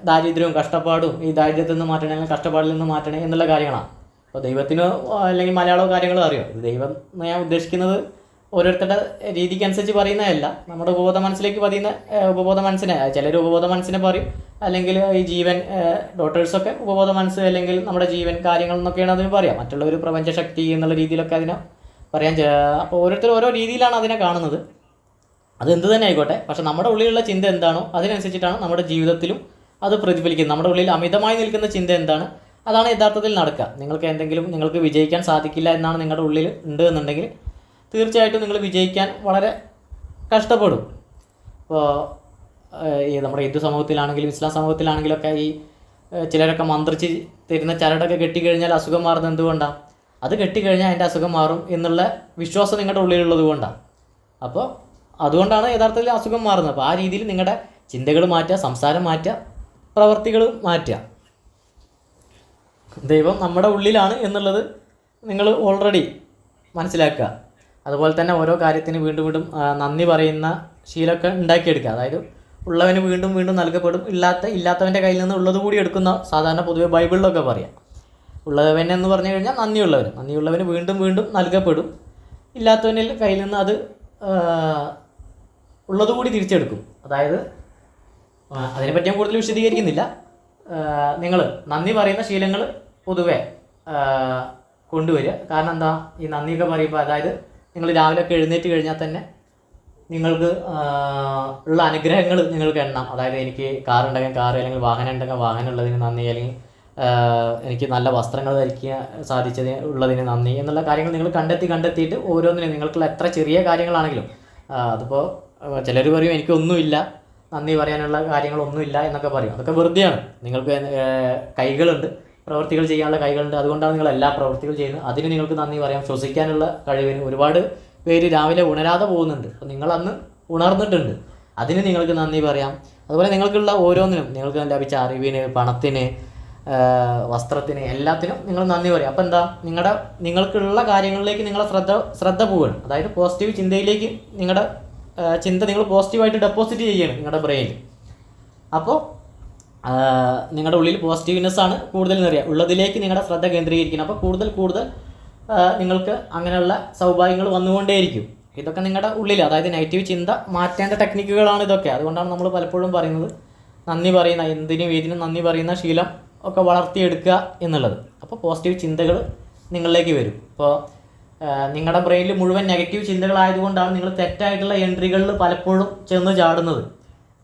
ദാരിദ്ര്യവും കഷ്ടപ്പാടും, ഈ ദാരിദ്ര്യത്തിൽ നിന്ന് മാറ്റണേ അല്ലെങ്കിൽ കഷ്ടപ്പാടിൽ നിന്ന് മാറ്റണേ എന്നുള്ള കാര്യങ്ങളാണ്. അപ്പോൾ ദൈവത്തിനോ അല്ലെങ്കിൽ മലയാളമോ കാര്യങ്ങളോ അറിയോ? ദൈവം ഞാൻ ഉദ്ദേശിക്കുന്നത് ഓരോരുത്തരുടെ രീതിക്ക് അനുസരിച്ച് പറയുന്നതല്ല, നമ്മുടെ ഉപബോധ മനസ്സിലേക്ക് പതിയുന്ന ഉപബോധ മനസ്സിനെ, ചിലർ ഉപബോധ മനസ്സിനെ പറയും, അല്ലെങ്കിൽ ഈ ജീവൻ ഡോക്ടേഴ്സൊക്കെ ഉപബോധ മനസ്സ് അല്ലെങ്കിൽ നമ്മുടെ ജീവൻ കാര്യങ്ങൾ എന്നൊക്കെയാണ് അതിന് പറയാം. മറ്റുള്ളവർ പ്രപഞ്ചശക്തി എന്നുള്ള രീതിയിലൊക്കെ അതിനെ പറയാൻ. അപ്പോൾ ഓരോരുത്തർ ഓരോ രീതിയിലാണ് അതിനെ കാണുന്നത്. അതെന്ത് തന്നെ ആയിക്കോട്ടെ, പക്ഷെ നമ്മുടെ ഉള്ളിലുള്ള ചിന്ത എന്താണോ അതിനനുസരിച്ചിട്ടാണ് നമ്മുടെ ജീവിതത്തിലും അത് പ്രതിഫലിക്കുന്നത്. നമ്മുടെ ഉള്ളിൽ അമിതമായി നിൽക്കുന്ന ചിന്ത എന്താണ് അതാണ് യഥാർത്ഥത്തിൽ നടക്കുക. നിങ്ങൾക്ക് വിജയിക്കാൻ സാധിക്കില്ല എന്നാണ് നിങ്ങളുടെ ഉള്ളിൽ ഉണ്ട് എന്നുണ്ടെങ്കിൽ തീർച്ചയായിട്ടും നിങ്ങൾ വിജയിക്കാൻ വളരെ കഷ്ടപ്പെടും. ഇപ്പോൾ ഈ നമ്മുടെ ഹിന്ദു സമൂഹത്തിലാണെങ്കിലും ഇസ്ലാം സമൂഹത്തിലാണെങ്കിലൊക്കെ ഈ ചിലരൊക്കെ മന്ത്രിച്ച് തരുന്ന ചരടൊക്കെ കെട്ടിക്കഴിഞ്ഞാൽ അസുഖം മാറുന്നത് എന്തുകൊണ്ടാണ്? അത് കെട്ടിക്കഴിഞ്ഞാൽ അതിൻ്റെ അസുഖം മാറും എന്നുള്ള വിശ്വാസം നിങ്ങളുടെ ഉള്ളിലുള്ളത് കൊണ്ടാണ്. അപ്പോൾ അതുകൊണ്ടാണ് യഥാർത്ഥത്തിൽ അസുഖം മാറുന്നത്. അപ്പോൾ ആ രീതിയിൽ നിങ്ങളുടെ ചിന്തകൾ മാറ്റുക, സംസാരം മാറ്റുക, പ്രവർത്തികൾ മാറ്റുക. ദൈവം നമ്മുടെ ഉള്ളിലാണ് എന്നുള്ളത് നിങ്ങൾ ഓൾറെഡി മനസ്സിലാക്കുക. അതുപോലെ തന്നെ ഓരോ കാര്യത്തിന് വീണ്ടും നന്ദി പറയുന്ന ശീലമൊക്കെ ഉണ്ടാക്കിയെടുക്കുക. അതായത് ഉള്ളവന് വീണ്ടും നൽകപ്പെടും, ഇല്ലാത്തവൻ്റെ കയ്യിൽ നിന്ന് ഉള്ളത് കൂടി എടുക്കുന്ന, സാധാരണ പൊതുവെ ബൈബിളിലൊക്കെ പറയാം. ഉള്ളവൻ എന്ന് പറഞ്ഞു കഴിഞ്ഞാൽ നന്ദിയുള്ളവന് വീണ്ടും നൽകപ്പെടും, ഇല്ലാത്തവൻ്റെ കയ്യിൽ നിന്ന് അത് ഉള്ളതുകൂടി തിരിച്ചെടുക്കും. അതായത് അതിനെപ്പറ്റി ഞാൻ കൂടുതൽ വിശദീകരിക്കുന്നില്ല. നിങ്ങൾ നന്ദി പറയുന്ന ശീലങ്ങൾ പൊതുവെ കൊണ്ടുവരിക. കാരണം എന്താ, ഈ നന്ദിയൊക്കെ പറയുമ്പോൾ അതായത് നിങ്ങൾ രാവിലെയൊക്കെ എഴുന്നേറ്റ് കഴിഞ്ഞാൽ തന്നെ നിങ്ങൾക്ക് ഉള്ള അനുഗ്രഹങ്ങൾ നിങ്ങൾക്ക് എണ്ണാം. അതായത് എനിക്ക് കാറുണ്ടെങ്കിൽ കാറ്, അല്ലെങ്കിൽ വാഹനം ഉണ്ടെങ്കിൽ വാഹനം ഉള്ളതിന് നന്ദി, അല്ലെങ്കിൽ എനിക്ക് നല്ല വസ്ത്രങ്ങൾ ധരിക്കാൻ ഉള്ളതിന് നന്ദി എന്നുള്ള കാര്യങ്ങൾ നിങ്ങൾ കണ്ടെത്തിയിട്ട് ഓരോന്നിനും നിങ്ങൾക്കുള്ള എത്ര ചെറിയ കാര്യങ്ങളാണെങ്കിലും, അതിപ്പോൾ ചിലർ പറയും എനിക്കൊന്നുമില്ല, നന്ദി പറയാനുള്ള കാര്യങ്ങളൊന്നുമില്ല എന്നൊക്കെ പറയും. അതൊക്കെ വെറുതെയാണ്. നിങ്ങൾക്ക് കൈകളുണ്ട്, പ്രവൃത്തികൾ ചെയ്യാനുള്ള കൈകളുണ്ട്, അതുകൊണ്ടാണ് നിങ്ങൾ എല്ലാ പ്രവൃത്തികൾ ചെയ്യുന്നത്. അതിന് നിങ്ങൾക്ക് നന്ദി പറയാം. ശ്വസിക്കാനുള്ള കഴിവിന് ഒരുപാട് പേര് രാവിലെ ഉണരാതെ പോകുന്നുണ്ട്. അപ്പോൾ നിങ്ങളന്ന് ഉണർന്നിട്ടുണ്ട്, അതിന് നിങ്ങൾക്ക് നന്ദി പറയാം. അതുപോലെ നിങ്ങൾക്കുള്ള ഓരോന്നിനും, നിങ്ങൾക്ക് ലഭിച്ച അറിവിന്, പണത്തിന്, വസ്ത്രത്തിന്, എല്ലാത്തിനും നിങ്ങൾ നന്ദി പറയാം. അപ്പോൾ എന്താ, നിങ്ങൾക്കുള്ള കാര്യങ്ങളിലേക്ക് നിങ്ങളെ ശ്രദ്ധ പോവുകയാണ്. അതായത് പോസിറ്റീവ് ചിന്തയിലേക്ക് നിങ്ങളുടെ ചിന്ത നിങ്ങൾ പോസിറ്റീവായിട്ട് ഡെപ്പോസിറ്റ് ചെയ്യുകയാണ് നിങ്ങളുടെ ബ്രെയിനിൽ. അപ്പോൾ നിങ്ങളുടെ ഉള്ളിൽ പോസിറ്റീവ്നെസ്സാണ് കൂടുതൽ നിറയുക, ഉള്ളതിലേക്ക് നിങ്ങളുടെ ശ്രദ്ധ കേന്ദ്രീകരിക്കണം. അപ്പോൾ കൂടുതൽ നിങ്ങൾക്ക് അങ്ങനെയുള്ള സൗഭാഗ്യങ്ങൾ വന്നുകൊണ്ടേയിരിക്കും. ഇതൊക്കെ നിങ്ങളുടെ ഉള്ളിൽ, അതായത് നെഗറ്റീവ് ചിന്ത മാറ്റേണ്ട ടെക്നിക്കുകളാണ് ഇതൊക്കെ. അതുകൊണ്ടാണ് നമ്മൾ പലപ്പോഴും പറയുന്നത് നന്ദി പറയുന്ന, എന്തിനും ഏതിനും നന്ദി പറയുന്ന ശീലം ഒക്കെ വളർത്തിയെടുക്കുക എന്നുള്ളത്. അപ്പോൾ പോസിറ്റീവ് ചിന്തകൾ നിങ്ങളിലേക്ക് വരും. ഇപ്പോൾ നിങ്ങളുടെ ബ്രെയിനിൽ മുഴുവൻ നെഗറ്റീവ് ചിന്തകളായതുകൊണ്ടാണ് നിങ്ങൾ തെറ്റായിട്ടുള്ള എൻട്രികളിൽ പലപ്പോഴും ചെന്ന് ചാടുന്നത്.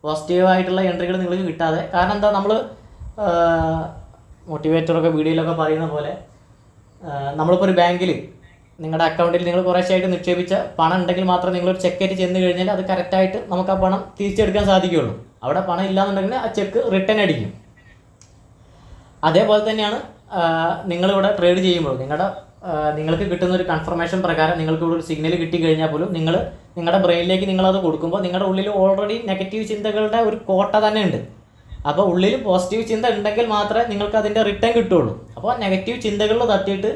പോസിറ്റീവായിട്ടുള്ള എൻട്രികൾ നിങ്ങൾക്ക് കിട്ടാതെ. കാരണം എന്താ, നമ്മൾ മോട്ടിവേറ്ററൊക്കെ വീഡിയോയിലൊക്കെ പറയുന്ന പോലെ നമ്മളിപ്പോൾ ഒരു ബാങ്കിൽ നിങ്ങളുടെ അക്കൗണ്ടിൽ നിങ്ങൾ കുറേശ്ശായിട്ട് നിക്ഷേപിച്ച പണം ഉണ്ടെങ്കിൽ മാത്രം നിങ്ങളൊരു ചെക്കായിട്ട് ചെന്ന് കഴിഞ്ഞാൽ അത് കറക്റ്റായിട്ട് നമുക്ക് ആ പണം തിരിച്ചെടുക്കാൻ സാധിക്കുകയുള്ളൂ. അവിടെ പണം ഇല്ലാന്നുണ്ടെങ്കിൽ ആ ചെക്ക് റിട്ടേൺ അടിക്കും. അതേപോലെ തന്നെയാണ് നിങ്ങളിവിടെ ട്രേഡ് ചെയ്യുമ്പോൾ നിങ്ങൾക്ക് കിട്ടുന്ന ഒരു കൺഫർമേഷൻ പ്രകാരം നിങ്ങൾക്ക് ഇവിടെ ഒരു സിഗ്നൽ കിട്ടിക്കഴിഞ്ഞാൽ പോലും നിങ്ങളുടെ ബ്രെയിനിലേക്ക് നിങ്ങളത് കൊടുക്കുമ്പോൾ നിങ്ങളുടെ ഉള്ളിൽ ഓൾറെഡി നെഗറ്റീവ് ചിന്തകളുടെ ഒരു കോട്ട തന്നെ ഉണ്ട്. അപ്പോൾ ഉള്ളിൽ പോസിറ്റീവ് ചിന്ത ഉണ്ടെങ്കിൽ മാത്രമേ നിങ്ങൾക്ക് അതിൻ്റെ റിട്ടേൺ കിട്ടുള്ളൂ. അപ്പോൾ നെഗറ്റീവ് ചിന്തകളിൽ തട്ടിയിട്ട്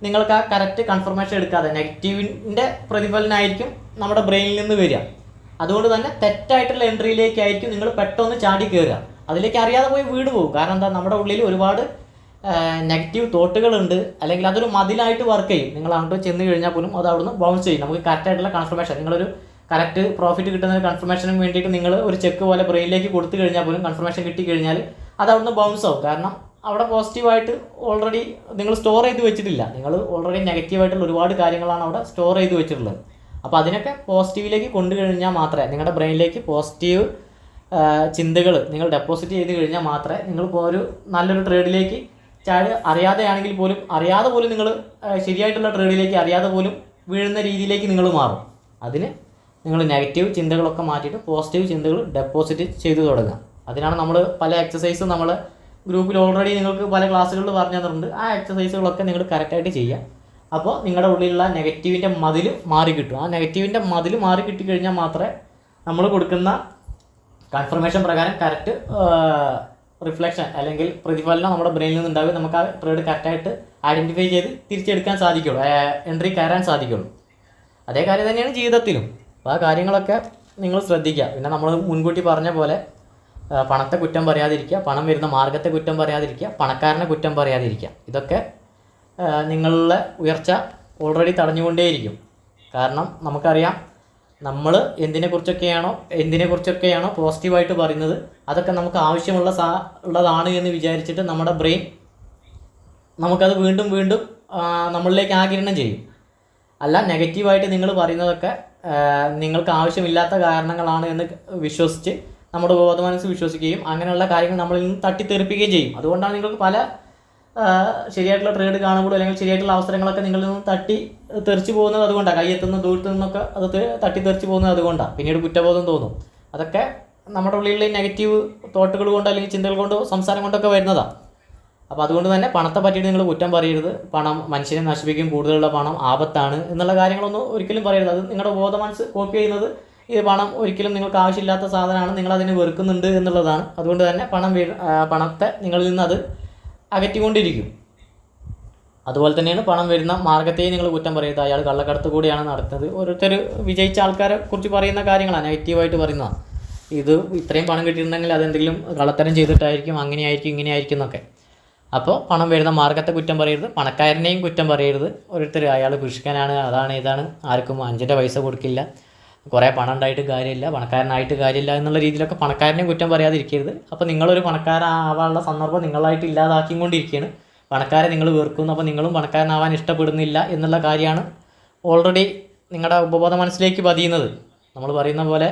നിങ്ങൾക്ക് ആ കറക്റ്റ് കൺഫർമേഷൻ എടുക്കാതെ നെഗറ്റീവിൻ്റെ പ്രതിഫലനമായിരിക്കും നമ്മുടെ ബ്രെയിനിൽ നിന്ന് വരിക. അതുകൊണ്ട് തന്നെ തെറ്റായിട്ടുള്ള എൻട്രിയിലേക്കായിരിക്കും നിങ്ങൾ പെട്ടെന്ന് ചാടി കയറുക. അതിലേക്ക് അറിയാതെ പോയി വീട് പോകും. കാരണം എന്താ, നമ്മുടെ ഉള്ളിൽ ഒരുപാട് നെഗറ്റീവ് തോട്ടുകളുണ്ട്. അല്ലെങ്കിൽ അതൊരു മതിലായിട്ട് വർക്ക് ചെയ്യും. നിങ്ങൾ അങ്ങോട്ട് ചെന്ന് കഴിഞ്ഞാൽ പോലും അത് അവിടുന്ന് ബൗൺസ് ചെയ്യും. നമുക്ക് കറക്റ്റായിട്ടുള്ള കൺഫർമേഷൻ, നിങ്ങളൊരു കറക്റ്റ് പ്രോഫിറ്റ് കിട്ടുന്ന ഒരു കൺഫർമേഷന് വേണ്ടിയിട്ട് നിങ്ങൾ ഒരു ചെക്ക് പോലെ ബ്രെയിനിലേക്ക് കൊടുത്തു കഴിഞ്ഞാൽ പോലും കൺഫർമേഷൻ കിട്ടിക്കഴിഞ്ഞാൽ അത് അവിടുന്ന് ബൗൺസ് ആവും. കാരണം അവിടെ പോസിറ്റീവായിട്ട് ഓൾറെഡി നിങ്ങൾ സ്റ്റോർ ചെയ്ത് വെച്ചിട്ടില്ല. നിങ്ങൾ ഓൾറെഡി നെഗറ്റീവായിട്ടുള്ള ഒരുപാട് കാര്യങ്ങളാണ് അവിടെ സ്റ്റോർ ചെയ്ത് വെച്ചിട്ടുള്ളത്. അപ്പോൾ അതിനൊക്കെ പോസിറ്റീവിലേക്ക് കൊണ്ടുകഴിഞ്ഞാൽ മാത്രമേ നിങ്ങളുടെ ബ്രെയിനിലേക്ക് പോസിറ്റീവ് ചിന്തകൾ നിങ്ങൾ ഡെപ്പോസിറ്റ് ചെയ്ത് കഴിഞ്ഞാൽ മാത്രമേ നിങ്ങളിപ്പോൾ ഒരു നല്ലൊരു ട്രേഡിലേക്ക് അറിയാതെ പോലും നിങ്ങൾ ശരിയായിട്ടുള്ള ട്രേഡിലേക്ക് അറിയാതെ പോലും വീഴുന്ന രീതിയിലേക്ക് നിങ്ങൾ മാറും. അതിന് നിങ്ങൾ നെഗറ്റീവ് ചിന്തകളൊക്കെ മാറ്റിയിട്ട് പോസിറ്റീവ് ചിന്തകൾ ഡെപ്പോസിറ്റ് ചെയ്തു തുടങ്ങുക. അതിനാണ് നമ്മൾ പല എക്സസൈസും നമ്മൾ ഗ്രൂപ്പിൽ ഓൾറെഡി നിങ്ങൾക്ക് പല ക്ലാസ്സുകളിൽ പറഞ്ഞു തന്നിട്ടുണ്ട്. ആ എക്സസൈസുകളൊക്കെ നിങ്ങൾ കറക്റ്റായിട്ട് ചെയ്യുക. അപ്പോൾ നിങ്ങളുടെ ഉള്ളിലുള്ള നെഗറ്റീവിൻ്റെ മതിൽ മാറി കിട്ടും. ആ നെഗറ്റീവിൻ്റെ മതിൽ മാറി കിട്ടിക്കഴിഞ്ഞാൽ മാത്രമേ നമ്മൾ കൊടുക്കുന്ന കൺഫർമേഷൻ പ്രകാരം കറക്റ്റ് റിഫ്ലക്ഷൻ അല്ലെങ്കിൽ പ്രതിഫലനം നമ്മുടെ ബ്രെയിനിൽ നിന്ന് ഉണ്ടാവുക. നമുക്ക് ആ ട്രേഡ് കറക്റ്റായിട്ട് ഐഡൻറ്റിഫൈ ചെയ്ത് തിരിച്ചെടുക്കാൻ സാധിക്കുള്ളൂ, എൻട്രി കയറാൻ സാധിക്കുള്ളൂ. അതേ കാര്യം തന്നെയാണ് ജീവിതത്തിലും. അപ്പോൾ ആ കാര്യങ്ങളൊക്കെ നിങ്ങൾ ശ്രദ്ധിക്കുക. പിന്നെ നമ്മൾ മുൻകൂട്ടി പറഞ്ഞ പോലെ പണത്തെ കുറ്റം പറയാതിരിക്കുക, പണം വരുന്ന മാർഗത്തെ കുറ്റം പറയാതിരിക്കുക, പണക്കാരനെ കുറ്റം പറയാതിരിക്കുക. ഇതൊക്കെ നിങ്ങളുടെ ഉയർച്ച ഓൾറെഡി തടഞ്ഞുകൊണ്ടേയിരിക്കും. കാരണം നമുക്കറിയാം, നമ്മൾ എന്തിനെക്കുറിച്ചൊക്കെയാണോ പോസിറ്റീവായിട്ട് പറയുന്നത് അതൊക്കെ നമുക്ക് ഉള്ളതാണ് എന്ന് വിചാരിച്ചിട്ട് നമ്മുടെ ബ്രെയിൻ നമുക്കത് വീണ്ടും വീണ്ടും നമ്മളിലേക്ക് ആഗിരണം ചെയ്യും. അല്ല, നെഗറ്റീവായിട്ട് നിങ്ങൾ പറയുന്നതൊക്കെ നിങ്ങൾക്ക് ആവശ്യമില്ലാത്ത കാരണങ്ങളാണ് എന്ന് വിശ്വസിച്ച് നമ്മുടെ ബോധമനസ്സ് വിശ്വസിക്കുകയും അങ്ങനെയുള്ള കാര്യങ്ങൾ നമ്മളിൽ നിന്ന് തട്ടിത്തെറിപ്പിക്കുകയും ചെയ്യും. അതുകൊണ്ടാണ് നിങ്ങൾക്ക് പല ശരിയായിട്ടുള്ള ട്രേഡ് കാണുമ്പോഴും അല്ലെങ്കിൽ ശരിയായിട്ടുള്ള അവസരങ്ങളൊക്കെ നിങ്ങളിൽ നിന്ന് തട്ടി തെറിച്ച് പോകുന്നത് അതുകൊണ്ടാണ്. കൈയെത്തുന്ന ദൂരത്ത് നിന്നൊക്കെ അത് തട്ടിത്തെറിച്ച് പോകുന്നത് അതുകൊണ്ടാണ്. പിന്നീട് കുറ്റബോധം തോന്നും. അതൊക്കെ നമ്മുടെ ഉള്ളിലുള്ള നെഗറ്റീവ് തോട്ടുകൾ കൊണ്ട് അല്ലെങ്കിൽ ചിന്തകൾ കൊണ്ട് സംസാരം കൊണ്ടൊക്കെ വരുന്നതാണ്. അപ്പോൾ അതുകൊണ്ട് തന്നെ പണത്തെ പറ്റിയിട്ട് നിങ്ങൾ കുറ്റം പറയരുത്. പണം മനുഷ്യനെ നശിപ്പിക്കും, കൂടുതലുള്ള പണം ആപത്താണ് എന്നുള്ള കാര്യങ്ങളൊന്നും ഒരിക്കലും പറയരുത്. അത് നിങ്ങളുടെ ബോധമനസ്സ് കോപ്പി ചെയ്യുന്നത് ഇത് പണം ഒരിക്കലും നിങ്ങൾക്ക് ആവശ്യമില്ലാത്ത സാധനമാണ്, നിങ്ങളതിനെ വെറുക്കുന്നുണ്ട് എന്നുള്ളതാണ്. അതുകൊണ്ട് തന്നെ പണത്തെ നിങ്ങളിൽ നിന്ന് അത് അകറ്റിക്കൊണ്ടിരിക്കും. അതുപോലെ തന്നെയാണ് പണം വരുന്ന മാർഗത്തെയും നിങ്ങൾ കുറ്റം പറയരുത്. അയാൾ കള്ളക്കടത്ത് കൂടിയാണ് നടത്തുന്നത്. ഓരോരുത്തർ വിജയിച്ച ആൾക്കാരെ കുറിച്ച് പറയുന്ന കാര്യങ്ങളാണ്, നെഗറ്റീവായിട്ട് പറയുന്നതാണ്. ഇത് ഇത്രയും പണം കിട്ടിയിട്ടുണ്ടെങ്കിൽ അതെന്തെങ്കിലും കള്ളത്തരം ചെയ്തിട്ടായിരിക്കും, അങ്ങനെയായിരിക്കും ഇങ്ങനെയായിരിക്കും എന്നൊക്കെ. അപ്പോൾ പണം വരുന്ന മാർഗത്തെ കുറ്റം പറയരുത്, പണക്കാരനെയും കുറ്റം പറയരുത്. ഓരോരുത്തർ അയാൾ കൃഷിക്കാനാണ്, അതാണ് ഇതാണ്, ആർക്കും 5 പൈസ കൊടുക്കില്ല, കുറേ പണം ഉണ്ടായിട്ട് കാര്യമില്ല, പണക്കാരനായിട്ട് കാര്യമില്ല എന്നുള്ള രീതിയിലൊക്കെ പണക്കാരനെയും കുറ്റം പറയാതിരിക്കരുത്. അപ്പോൾ നിങ്ങളൊരു പണക്കാരനാവാനുള്ള സന്ദർഭം നിങ്ങളായിട്ട് ഇല്ലാതാക്കിക്കൊണ്ടിരിക്കുകയാണ്. പണക്കാരെ നിങ്ങൾ വെറുക്കുന്നു, അപ്പോൾ നിങ്ങളും പണക്കാരനാവാൻ ഇഷ്ടപ്പെടുന്നില്ല എന്നുള്ള കാര്യമാണ് ഓൾറെഡി നിങ്ങളുടെ ഉപബോധ മനസ്സിലേക്ക് പതിയുന്നത്. നമ്മൾ പറയുന്ന പോലെ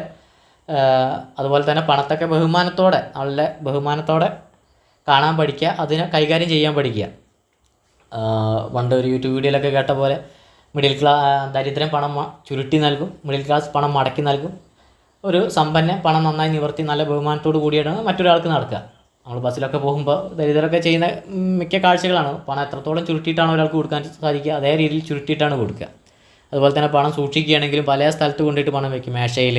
അതുപോലെ തന്നെ പണത്തൊക്കെ നല്ല ബഹുമാനത്തോടെ കാണാൻ പഠിക്കുക, അതിനെ കൈകാര്യം ചെയ്യാൻ പഠിക്കുക. പണ്ട് ഒരു യൂട്യൂബ് വീഡിയോയിലൊക്കെ കേട്ട പോലെ ദരിദ്രൻ പണം ചുരുട്ടി നൽകും, മിഡിൽ ക്ലാസ് പണം മടക്കി നൽകും, ഒരു സമ്പന്നൻ പണം നന്നായി നിവർത്തി നല്ല ബഹുമാനത്തോട് കൂടിയാണ് മറ്റൊരാൾക്ക് നടക്കുക. നമ്മൾ ബസ്സിലൊക്കെ പോകുമ്പോൾ ദരിദ്രരൊക്കെ ചെയ്യുന്ന മിക്ക കാഴ്ചകളാണ്. പണം എത്രത്തോളം ചുരുട്ടിയിട്ടാണ് ഒരാൾക്ക് കൊടുക്കാൻ സാധിക്കുക, അതേ രീതിയിൽ ചുരുട്ടിയിട്ടാണ് കൊടുക്കുക. അതുപോലെ തന്നെ പണം സൂക്ഷിക്കുകയാണെങ്കിലും പല സ്ഥലത്ത് കൊണ്ടിട്ട് പണം വയ്ക്കും. മേശയിൽ,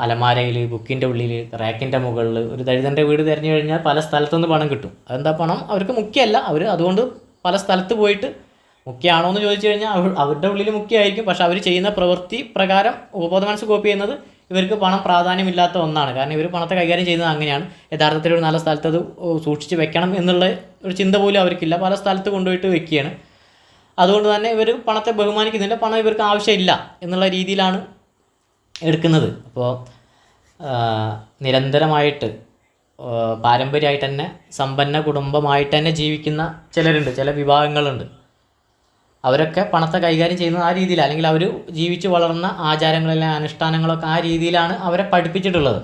അലമാരയിൽ, ബുക്കിൻ്റെ ഉള്ളിൽ, റാക്കിൻ്റെ മുകളിൽ. ഒരു ദരിദ്രൻ്റെ വീട് തിരഞ്ഞു കഴിഞ്ഞാൽ പല സ്ഥലത്തുനിന്ന് പണം കിട്ടും. അതെന്താ, പണം അവർക്ക് മുഖ്യമല്ല, അവർ അതുകൊണ്ട് പല സ്ഥലത്ത് പോയിട്ട് മുഖ്യമാണോ എന്ന് ചോദിച്ചു കഴിഞ്ഞാൽ അവരുടെ ഉള്ളിൽ മുഖ്യമായിരിക്കും. പക്ഷേ അവർ ചെയ്യുന്ന പ്രവൃത്തി പ്രകാരം ഉപബോധ മനസ്സ് കോപ്പി ചെയ്യുന്നത് ഇവർക്ക് പണം പ്രാധാന്യമില്ലാത്ത ഒന്നാണ്. കാരണം ഇവർ പണത്തെ കൈകാര്യം ചെയ്യുന്നത് അങ്ങനെയാണ്. യഥാർത്ഥത്തിൽ ഒരു നല്ല സ്ഥലത്ത് അത് സൂക്ഷിച്ച് വെക്കണം എന്നുള്ള ഒരു ചിന്ത പോലും അവർക്കില്ല, പല സ്ഥലത്ത് കൊണ്ടുപോയിട്ട് വെക്കുകയാണ്. അതുകൊണ്ട് തന്നെ ഇവർ പണത്തെ ബഹുമാനിക്കുന്നില്ല, പണം ഇവർക്ക് ആവശ്യമില്ല എന്നുള്ള രീതിയിലാണ് എടുക്കുന്നത്. അപ്പോൾ നിരന്തരമായിട്ട് പാരമ്പര്യമായിട്ട് തന്നെ സമ്പന്ന കുടുംബമായിട്ട് തന്നെ ജീവിക്കുന്ന ചിലരുണ്ട്, ചില വിഭാഗങ്ങളുണ്ട്. അവരൊക്കെ പണത്തെ കൈകാര്യം ചെയ്യുന്നത് ആ രീതിയിൽ, അല്ലെങ്കിൽ അവർ ജീവിച്ച് വളർന്ന ആചാരങ്ങളെല്ലാം അനുഷ്ഠാനങ്ങളൊക്കെ ആ രീതിയിലാണ് അവരെ പഠിപ്പിച്ചിട്ടുള്ളത്.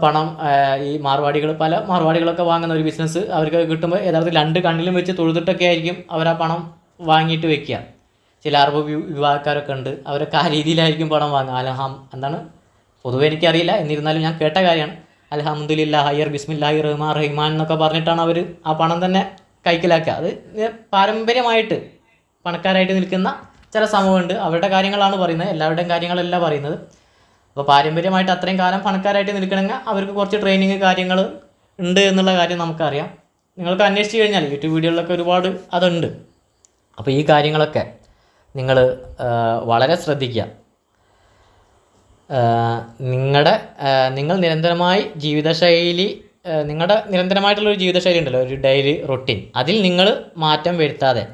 പണം ഈ പല മാർവാടികളൊക്കെ വാങ്ങുന്ന ഒരു ബിസിനസ് അവർക്ക് കിട്ടുമ്പോൾ യഥാർത്ഥത്തിൽ 2 കണ്ണിലും വെച്ച് തൊഴുതിട്ടൊക്കെ ആയിരിക്കും അവർ ആ പണം വാങ്ങിയിട്ട് വെക്കുക. ചില അറബ് വിഭാഗക്കാരൊക്കെ ഉണ്ട്, അവരൊക്കെ ആ രീതിയിലായിരിക്കും പണം വാങ്ങുക. എന്താണ് പൊതുവെ എനിക്കറിയില്ല, എന്നിരുന്നാലും ഞാൻ കേട്ട കാര്യമാണ്. അൽഹംദുലില്ലാഹ് ഹയ്യർ ബിസ്മില്ലാഹി റഹ്മാൻ എന്നൊക്കെ പറഞ്ഞിട്ടാണ് അവർ ആ പണം തന്നെ കൈക്കലാക്കുക. അത് പാരമ്പര്യമായിട്ട് പണക്കാരായിട്ട് നിൽക്കുന്ന ചില സമൂഹമുണ്ട്, അവരുടെ കാര്യങ്ങളാണ് പറയുന്നത്, എല്ലാവരുടെയും കാര്യങ്ങളല്ല പറയുന്നത്. അപ്പോൾ പാരമ്പര്യമായിട്ട് അത്രയും കാലം പണക്കാരായിട്ട് നിൽക്കണമെങ്കിൽ അവർക്ക് കുറച്ച് ട്രെയിനിങ് കാര്യങ്ങൾ ഉണ്ട് എന്നുള്ള കാര്യം നമുക്കറിയാം. നിങ്ങൾക്ക് അന്വേഷിച്ച് കഴിഞ്ഞാൽ യൂട്യൂബ് വീഡിയോകളിലൊക്കെ ഒരുപാട് അതുണ്ട്. അപ്പോൾ ഈ കാര്യങ്ങളൊക്കെ നിങ്ങൾ വളരെ ശ്രദ്ധിക്കുക. നിങ്ങൾ നിരന്തരമായി ജീവിതശൈലി, നിങ്ങളുടെ നിരന്തരമായിട്ടുള്ളൊരു ജീവിതശൈലി ഉണ്ടല്ലോ, ഒരു ഡെയിലി റൊട്ടീൻ, അതിൽ നിങ്ങൾ മാറ്റം വരുത്താതെ,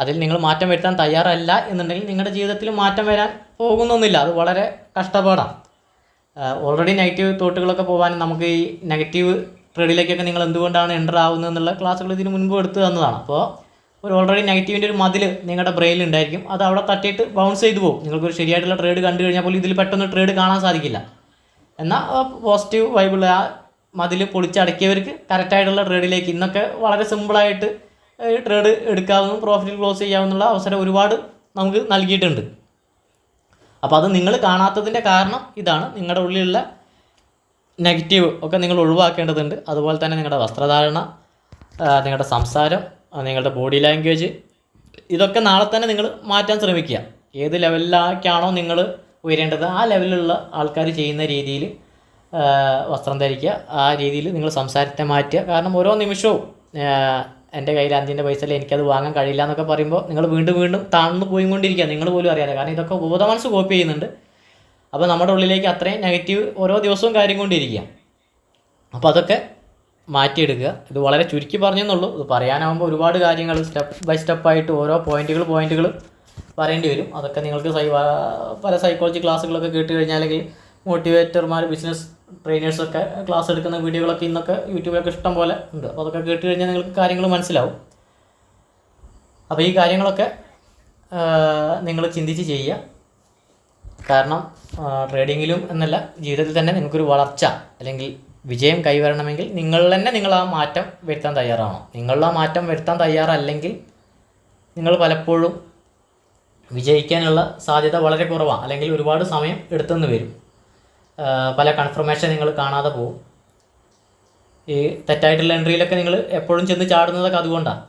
അതിൽ നിങ്ങൾ മാറ്റം വരുത്താൻ തയ്യാറല്ല എന്നുണ്ടെങ്കിൽ നിങ്ങളുടെ ജീവിതത്തിൽ മാറ്റം വരാൻ പോകുന്നൊന്നുമില്ല. അത് വളരെ കഷ്ടപ്പാടാണ്. ഓൾറെഡി നെഗറ്റീവ് തോട്ടുകളൊക്കെ പോകാനും നമുക്ക് ഈ നെഗറ്റീവ് ട്രെഡിലേക്കൊക്കെ നിങ്ങൾ എന്തുകൊണ്ടാണ് എൻ്റർ ആവുന്നത് എന്നുള്ള ക്ലാസ്സുകൾ ഇതിന് മുൻപ് എടുത്തു തന്നതാണ്. അപ്പോൾ ഒരു ഓൾറെഡി നെഗറ്റീവിൻ്റെ ഒരു മതിൽ നിങ്ങളുടെ ബ്രെയിനിൽ ഉണ്ടായിരിക്കും, അത് അവിടെ തട്ടിയിട്ട് ബൗൺസ് ചെയ്തു പോകും. നിങ്ങൾക്കൊരു ശരിയായിട്ടുള്ള ട്രേഡ് കണ്ടു കഴിഞ്ഞാൽ പോലും ഇതിൽ പെട്ടെന്ന് ട്രേഡ് കാണാൻ സാധിക്കില്ല. എന്നാൽ പോസിറ്റീവ് വൈബുള്ള ആ മതിൽ പൊളിച്ചടക്കിയവർക്ക് കറക്റ്റായിട്ടുള്ള ട്രേഡിലേക്ക് ഇന്നൊക്കെ വളരെ സിമ്പിളായിട്ട് ട്രേഡ് എടുക്കാവുന്നതും പ്രോഫിറ്റിൽ ക്ലോസ് ചെയ്യാവുന്നുള്ള അവസരം ഒരുപാട് നമുക്ക് നൽകിയിട്ടുണ്ട്. അപ്പോൾ അത് നിങ്ങൾ കാണാത്തതിൻ്റെ കാരണം ഇതാണ്. നിങ്ങളുടെ ഉള്ളിലുള്ള നെഗറ്റീവ് ഒക്കെ നിങ്ങൾ ഒഴിവാക്കേണ്ടതുണ്ട്. അതുപോലെ തന്നെ നിങ്ങളുടെ വസ്ത്രധാരണ, നിങ്ങളുടെ സംസാരം, നിങ്ങളുടെ ബോഡി ലാംഗ്വേജ്, ഇതൊക്കെ നാളെ തന്നെ നിങ്ങൾ മാറ്റാൻ ശ്രമിക്കുക. ഏത് ലെവലിലേക്കാണോ നിങ്ങൾ ഉയരേണ്ടത് ആ ലെവലിലുള്ള ആൾക്കാർ ചെയ്യുന്ന രീതിയിൽ വസ്ത്രം ധരിക്കുക, ആ രീതിയിൽ നിങ്ങൾ സംസാരത്തെ മാറ്റുക. കാരണം ഓരോ നിമിഷവും എൻ്റെ കയ്യിൽ 5 പൈസയിൽ എനിക്കത് വാങ്ങാൻ കഴിയില്ല എന്നൊക്കെ പറയുമ്പോൾ നിങ്ങൾ വീണ്ടും വീണ്ടും താഴ്ന്നു പോയിക്കൊണ്ടിരിക്കുക, നിങ്ങൾ പോലും അറിയാതെ. കാരണം ഇതൊക്കെ ബോധമനസ്സ് കോപ്പി ചെയ്യുന്നുണ്ട്. അപ്പോൾ നമ്മുടെ ഉള്ളിലേക്ക് അത്രയും നെഗറ്റീവ് ഓരോ ദിവസവും കാര്യം കൊണ്ടിരിക്കുക. അപ്പോൾ അതൊക്കെ മാറ്റിയെടുക്കുക. ഇത് വളരെ ചുരുക്കി പറഞ്ഞെന്നുള്ളൂ. ഇത് പറയാനാകുമ്പോൾ ഒരുപാട് കാര്യങ്ങൾ സ്റ്റെപ്പ് ബൈ സ്റ്റെപ്പായിട്ട് ഓരോ പോയിന്റുകൾ പറയേണ്ടി വരും. അതൊക്കെ നിങ്ങൾക്ക് പല സൈക്കോളജി ക്ലാസ്സുകളൊക്കെ കേട്ട് കഴിഞ്ഞാൽ, അല്ലെങ്കിൽ മോട്ടിവേറ്റർമാർ, ബിസിനസ് ട്രെയിനേഴ്സൊക്കെ ക്ലാസ് എടുക്കുന്ന വീഡിയോകളൊക്കെ ഇന്നൊക്കെ യൂട്യൂബിലൊക്കെ ഇഷ്ടം പോലെ ഉണ്ട്. അപ്പോൾ അതൊക്കെ കേട്ട് കഴിഞ്ഞാൽ നിങ്ങൾക്ക് കാര്യങ്ങൾ മനസ്സിലാവും. അപ്പോൾ ഈ കാര്യങ്ങളൊക്കെ നിങ്ങൾ ചിന്തിച്ച് ചെയ്യുക. കാരണം ട്രേഡിങ്ങിലും എന്നല്ല, ജീവിതത്തിൽ തന്നെ നിങ്ങൾക്കൊരു വളർച്ച അല്ലെങ്കിൽ വിജയം കൈവരണമെങ്കിൽ നിങ്ങൾ ആ മാറ്റം വരുത്താൻ തയ്യാറാണോ? നിങ്ങളുടെ ആ മാറ്റം വരുത്താൻ തയ്യാറല്ലെങ്കിൽ നിങ്ങൾ പലപ്പോഴും വിജയിക്കാനുള്ള സാധ്യത വളരെ കുറവാണ്, അല്ലെങ്കിൽ ഒരുപാട് സമയം എടുത്തെന്ന് വരും. പല കൺഫർമേഷൻ നിങ്ങൾ കാണാതെ പോകും. ഈ തെറ്റായിട്ടുള്ള എൻട്രിയിലൊക്കെ നിങ്ങൾ എപ്പോഴും ചെന്ന് ചാടുന്നതൊക്കെ അതുകൊണ്ടാണ്.